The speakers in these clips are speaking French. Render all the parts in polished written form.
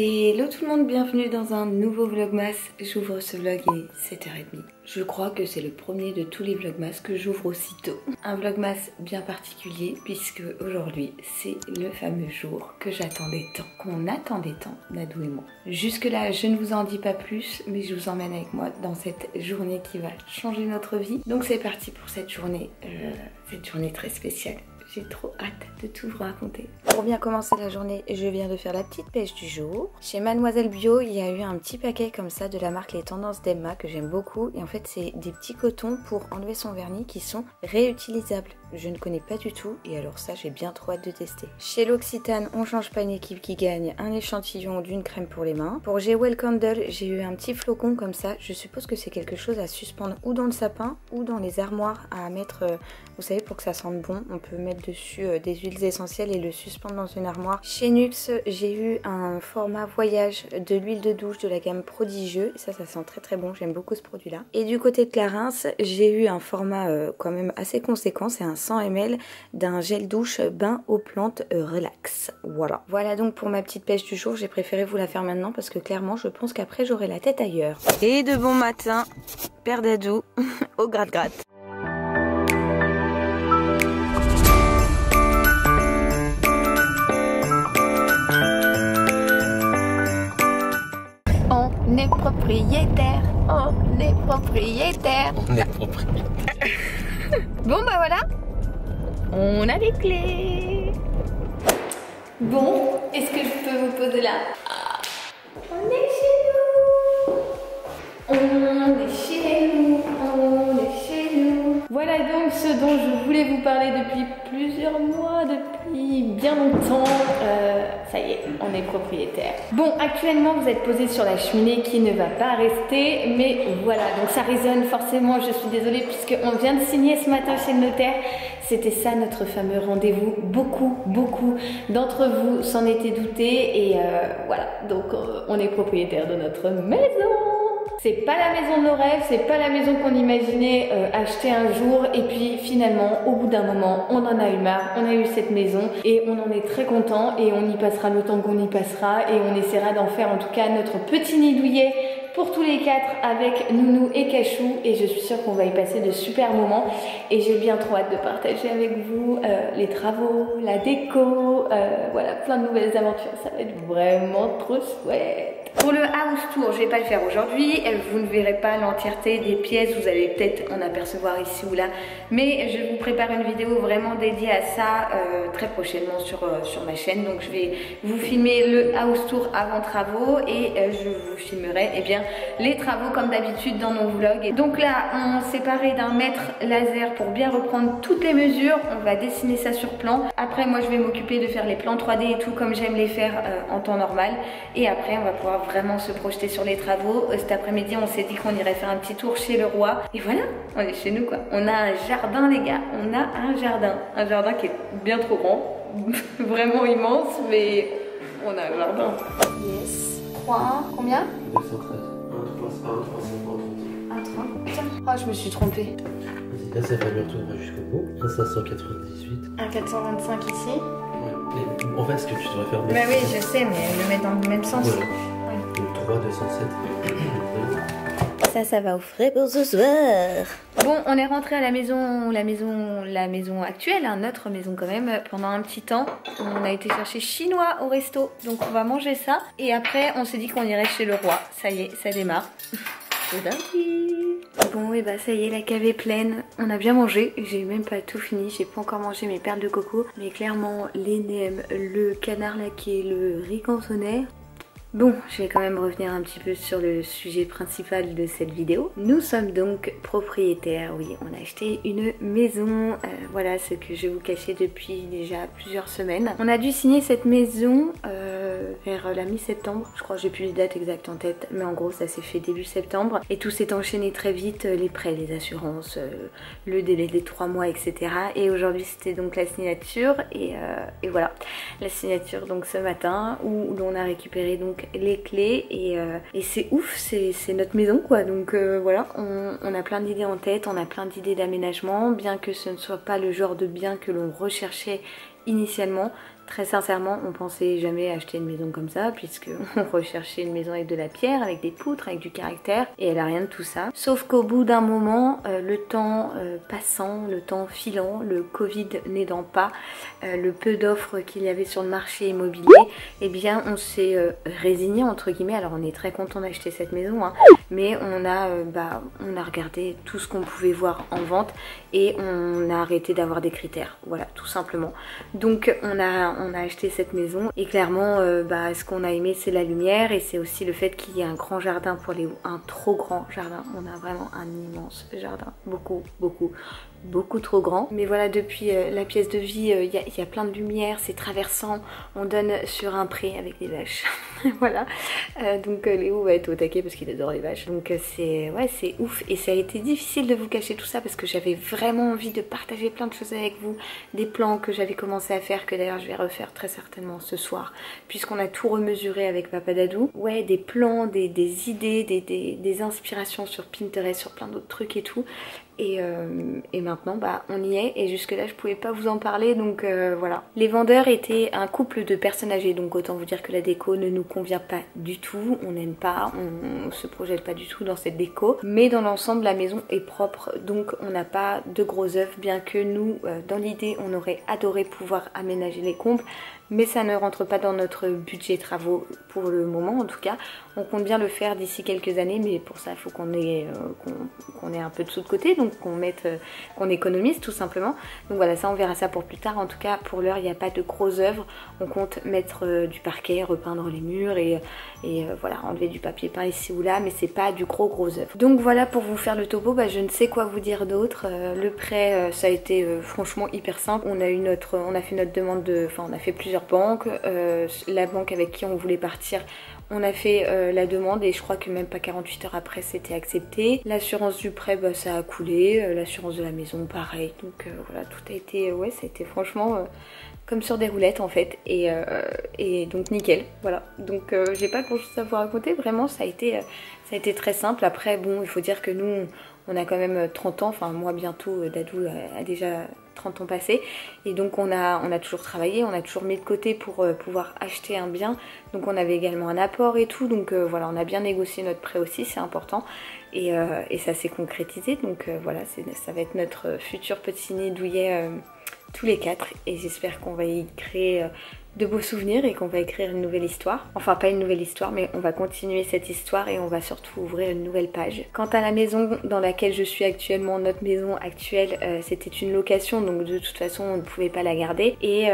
Hello tout le monde, bienvenue dans un nouveau vlogmas. J'ouvre ce vlog, il est 7h30. Je crois que c'est le premier de tous les vlogmas que j'ouvre aussitôt. Un vlogmas bien particulier puisque aujourd'hui c'est le fameux jour que j'attendais tant, qu'on attendait tant, Nadou et moi. Jusque là je ne vous en dis pas plus, mais je vous emmène avec moi dans cette journée qui va changer notre vie. Donc c'est parti pour cette journée très spéciale. J'ai trop hâte de tout vous raconter. Pour bien commencer la journée, je viens de faire la petite pêche du jour. Chez Mademoiselle Bio, il y a eu un petit paquet comme ça de la marque Les Tendances d'Emma que j'aime beaucoup. Et en fait, c'est des petits cotons pour enlever son vernis qui sont réutilisables. Je ne connais pas du tout et alors ça, j'ai bien trop hâte de tester. Chez L'Occitane, on change pas une équipe qui gagne, un échantillon d'une crème pour les mains. Pour Jewel Candle, j'ai eu un petit flocon comme ça. Je suppose que c'est quelque chose à suspendre ou dans le sapin ou dans les armoires à mettre, vous savez, pour que ça sente bon. On peut mettre dessus des huiles essentielles et le suspendre dans une armoire. Chez Nuxe, j'ai eu un format voyage de l'huile de douche de la gamme Prodigieux. Et ça sent très très bon, j'aime beaucoup ce produit là. Et du côté de Clarins, j'ai eu un format quand même assez conséquent, c'est un 100 ml d'un gel douche bain aux plantes relax. Voilà donc pour ma petite pêche du jour, j'ai préféré vous la faire maintenant parce que clairement je pense qu'après j'aurai la tête ailleurs. Et de bon matin, Père Dadou au gratte-gratte. On est propriétaire, on est propriétaire. On est propriétaire. Bon bah voilà, on a les clés. Bon, est-ce que je peux vous poser là? On est chez nous. On est chez nous, on est chez nous. Voilà donc ce dont je voulais vous parler depuis plusieurs mois, depuis bien longtemps. Ça y est, on est propriétaire. Bon, actuellement vous êtes posé sur la cheminée qui ne va pas rester, mais voilà, donc ça résonne forcément, je suis désolée puisqu'on vient de signer ce matin chez le notaire. C'était ça notre fameux rendez-vous. Beaucoup d'entre vous s'en étaient doutés et voilà, donc on est propriétaire de notre maison. C'est pas la maison de nos rêves, c'est pas la maison qu'on imaginait acheter un jour et puis finalement au bout d'un moment on en a eu marre, on a eu cette maison et on en est très content et on y passera le temps qu'on y passera et on essaiera d'en faire en tout cas notre petit nid douillet pour tous les quatre avec Nounou et Cachou et je suis sûre qu'on va y passer de super moments et j'ai bien trop hâte de partager avec vous les travaux, la déco, voilà plein de nouvelles aventures, ça va être vraiment trop chouette. Pour le house tour, je vais pas le faire aujourd'hui, vous ne verrez pas l'entièreté des pièces, vous allez peut-être en apercevoir ici ou là, mais je vous prépare une vidéo vraiment dédiée à ça très prochainement sur ma chaîne, donc je vais vous filmer le house tour avant travaux et je vous filmerai bien les travaux comme d'habitude dans nos vlogs. Donc là on s'est paré d'un mètre laser pour bien reprendre toutes les mesures, on va dessiner ça sur plan. Après moi je vais m'occuper de faire les plans 3D et tout comme j'aime les faire en temps normal et après on va pouvoir vraiment se projeter sur les travaux. Cet après-midi on s'est dit qu'on irait faire un petit tour chez le roi et voilà, on est chez nous quoi. On a un jardin les gars, on a un jardin qui est bien trop grand, vraiment immense, mais on a un jardin. Yes, 3, combien? 213. 1,30. Oh, je me suis trompée. Là, ça va bientôt jusqu'au bout. 1,598. 1,425 ici. Ouais. Et en fait, ce que tu devrais faire. Bah oui, je sais, mais le mettre dans le même sens. Voilà. Ouais. Donc 3, 207. Ça va offrir pour ce soir. Bon, on est rentré à la maison actuelle, hein, notre maison quand même, pendant un petit temps. On a été chercher chinois au resto, donc on va manger ça. Et après, on s'est dit qu'on irait chez le roi. Ça y est, ça démarre. C'est dingue. Bon, et bah ça y est, la cave est pleine. On a bien mangé, j'ai même pas tout fini. J'ai pas encore mangé mes perles de coco, mais clairement les nems, le canard laqué, le riz cantonais. Bon, je vais quand même revenir un petit peu sur le sujet principal de cette vidéo. Nous sommes donc propriétaires, oui, on a acheté une maison, voilà ce que je vais vous cacher depuis déjà plusieurs semaines. On a dû signer cette maison vers la mi-septembre, je crois, j'ai plus les dates exactes en tête, mais en gros ça s'est fait début septembre et tout s'est enchaîné très vite, les prêts, les assurances, le délai des 3 mois, etc. Et aujourd'hui c'était donc la signature et voilà, la signature donc ce matin où l'on a récupéré donc les clés et c'est ouf, c'est notre maison quoi. Donc voilà, on a plein d'idées en tête, on a plein d'idées d'aménagement, bien que ce ne soit pas le genre de bien que l'on recherchait initialement. Très sincèrement, on pensait jamais acheter une maison comme ça, puisque on recherchait une maison avec de la pierre, avec des poutres, avec du caractère, et elle a rien de tout ça. Sauf qu'au bout d'un moment, le temps passant, le temps filant, le Covid n'aidant pas, le peu d'offres qu'il y avait sur le marché immobilier, eh bien on s'est résigné entre guillemets. Alors on est très content d'acheter cette maison, hein, mais on a regardé tout ce qu'on pouvait voir en vente et on a arrêté d'avoir des critères, voilà, tout simplement. Donc on a acheté cette maison et clairement ce qu'on a aimé c'est la lumière et c'est aussi le fait qu'il y ait un grand jardin pour les un trop grand jardin. On a vraiment un immense jardin, beaucoup trop grand. Mais voilà, depuis la pièce de vie, il y a plein de lumière, c'est traversant, on donne sur un pré avec des vaches. Voilà, donc Léo va être au taquet parce qu'il adore les vaches. Donc c'est ouf et ça a été difficile de vous cacher tout ça parce que j'avais vraiment envie de partager plein de choses avec vous, des plans que j'avais commencé à faire, que d'ailleurs je vais refaire très certainement ce soir puisqu'on a tout remesuré avec Papa Dadou. Ouais, des plans, des idées, des inspirations sur Pinterest, sur plein d'autres trucs et tout. Et maintenant on y est et jusque là je pouvais pas vous en parler, donc voilà. Les vendeurs étaient un couple de personnes âgées, donc autant vous dire que la déco ne nous convient pas du tout, on n'aime pas, on se projette pas du tout dans cette déco, mais dans l'ensemble la maison est propre, donc on n'a pas de gros œuvres, bien que nous dans l'idée on aurait adoré pouvoir aménager les combles, mais ça ne rentre pas dans notre budget travaux pour le moment en tout cas. On compte bien le faire d'ici quelques années, mais pour ça il faut qu'on ait un peu de sous de côté, donc qu'on économise tout simplement. Donc voilà, ça on verra ça pour plus tard. En tout cas pour l'heure il n'y a pas de grosses œuvres. On compte mettre du parquet, repeindre les murs et voilà, enlever du papier peint ici ou là, mais c'est pas du gros œuvre. Donc voilà pour vous faire le topo, je ne sais quoi vous dire d'autre. Le prêt ça a été franchement hyper simple. On a fait notre demande on a fait plusieurs banques. La banque avec qui on voulait partir, on a fait la demande et je crois que même pas 48 heures après c'était accepté. L'assurance du prêt ça a coulé, l'assurance de la maison pareil, donc voilà, tout a été, ça a été franchement comme sur des roulettes en fait, et donc nickel, voilà. Donc j'ai pas grand chose à vous raconter, vraiment ça a été très simple. Après bon, il faut dire que nous on a quand même 30 ans, enfin moi bientôt, Dadou a déjà 30 ans passés, et donc on a toujours travaillé, on a toujours mis de côté pour pouvoir acheter un bien, donc on avait également un apport et tout, donc voilà, on a bien négocié notre prêt aussi, c'est important, et ça s'est concrétisé, donc voilà, ça va être notre futur petit nid douillet tous les quatre, et j'espère qu'on va y créer de beaux souvenirs et qu'on va écrire une nouvelle histoire. Enfin pas une nouvelle histoire, mais on va continuer cette histoire et on va surtout ouvrir une nouvelle page. Quant à la maison dans laquelle je suis actuellement, notre maison actuelle, c'était une location, donc de toute façon on ne pouvait pas la garder, et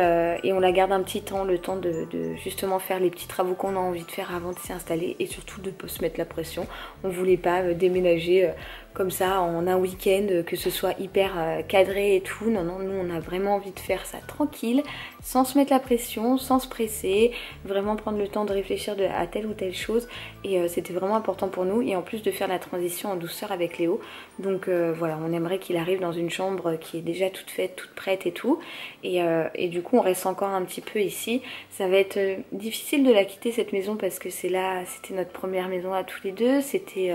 on la garde un petit temps, le temps de justement faire les petits travaux qu'on a envie de faire avant de s'y installer, et surtout de ne pas se mettre la pression. On voulait pas déménager comme ça en un week-end, que ce soit hyper cadré et tout. Non, nous on a vraiment envie de faire ça tranquille, sans se mettre la pression, sans se presser, vraiment prendre le temps de réfléchir à telle ou telle chose, et c'était vraiment important pour nous, et en plus de faire la transition en douceur avec Léo. Donc voilà, on aimerait qu'il arrive dans une chambre qui est déjà toute faite, toute prête et tout, et du coup on reste encore un petit peu ici. Ça va être difficile de la quitter cette maison parce que c'était notre première maison à tous les deux, c'était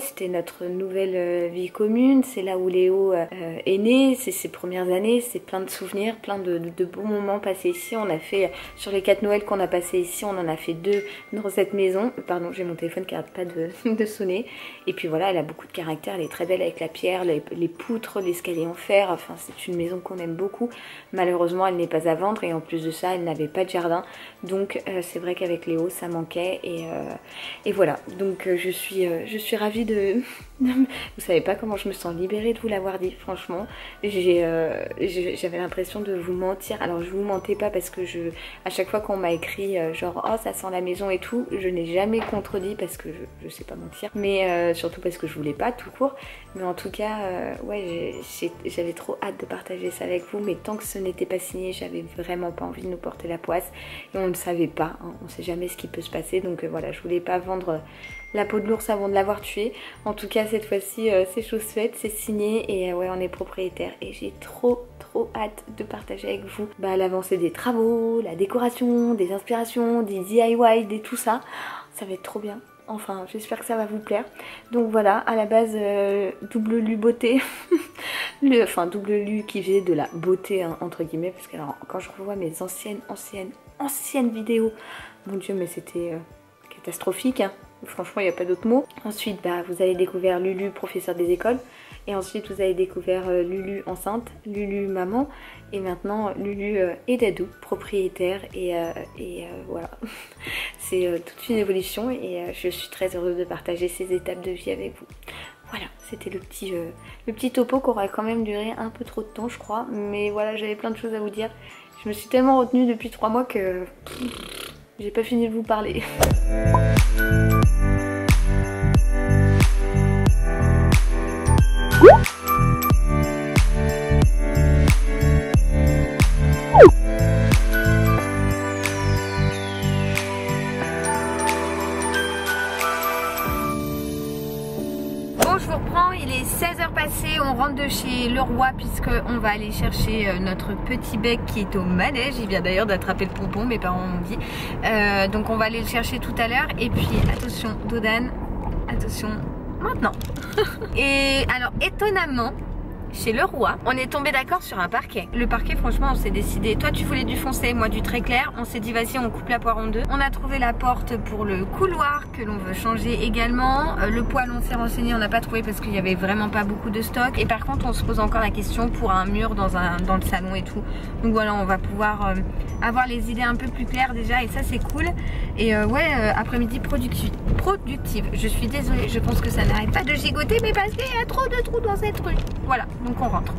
c'était notre nouvelle vie commune, c'est là où Léo est né, c'est ses premières années, c'est plein de souvenirs, plein de bons moments passés ici. On a fait, sur les 4 Noëls qu'on a passés ici, on en a fait 2 dans cette maison. Pardon, j'ai mon téléphone qui n'arrête pas de sonner. Et puis voilà, elle a beaucoup de caractère, elle est très belle avec la pierre, les poutres, l'escalier en fer, enfin c'est une maison qu'on aime beaucoup. Malheureusement elle n'est pas à vendre, et en plus de ça elle n'avait pas de jardin, donc c'est vrai qu'avec Léo ça manquait, et voilà. Donc je suis ravie de... Vous savez pas comment je me sens libérée de vous l'avoir dit, franchement. J'avais l'impression de vous mentir. Alors je vous mentais pas parce que à chaque fois qu'on m'a écrit genre oh ça sent la maison et tout, je n'ai jamais contredit parce que je sais pas mentir, mais surtout parce que je voulais pas tout court. Mais en tout cas j'avais trop hâte de partager ça avec vous, mais tant que ce n'était pas signé, j'avais vraiment pas envie de nous porter la poisse, et on ne savait pas, hein, on sait jamais ce qui peut se passer, donc voilà, je voulais pas vendre la peau de l'ours avant de l'avoir tué. En tout cas cette fois-ci c'est chose faite, c'est signé, et on est propriétaire, et j'ai trop hâte de partager avec vous l'avancée des travaux, la décoration, des inspirations, des DIY, des tout ça. Ça va être trop bien. Enfin, j'espère que ça va vous plaire. Donc voilà, à la base double lu beauté. enfin double Lu qui faisait de la beauté hein, entre guillemets, parce que alors, quand je revois mes anciennes vidéos, mon dieu mais c'était catastrophique hein. Franchement il n'y a pas d'autre mot. Ensuite bah, vous avez découvert Lulu professeur des écoles, et ensuite vous avez découvert Lulu enceinte, Lulu maman, et maintenant Lulu et Dadou propriétaire, et voilà. C'est toute une évolution, et je suis très heureuse de partager ces étapes de vie avec vous. Voilà, c'était le petit topo qui aurait quand même duré un peu trop de temps je crois, mais voilà, j'avais plein de choses à vous dire. Je me suis tellement retenue depuis 3 mois que j'ai pas fini de vous parler. Je vous reprends, il est 16h passées, on rentre de chez Leroy puisque on va aller chercher notre petit bec qui est au manège. Il vient d'ailleurs d'attraper le pompon, mes parents m'ont dit. Donc on va aller le chercher tout à l'heure. Et puis attention Dodane, attention maintenant. Et alors étonnamment, chez Leroy, on est tombé d'accord sur un parquet. Le parquet, franchement, on s'est décidé. Toi, tu voulais du foncé, moi du très clair. On s'est dit, vas-y, on coupe la poire en deux. On a trouvé la porte pour le couloir que l'on veut changer également. Le poêle, on s'est renseigné, on n'a pas trouvé parce qu'il n'y avait vraiment pas beaucoup de stock. Et par contre, on se pose encore la question pour un mur dans le salon et tout. Donc voilà, on va pouvoir avoir les idées un peu plus claires déjà, et ça, c'est cool. Et ouais, après-midi productive. Je suis désolée, je pense que ça n'arrête pas de gigoter, mais parce qu'il y a trop de trous dans cette rue. Voilà. Donc on rentre.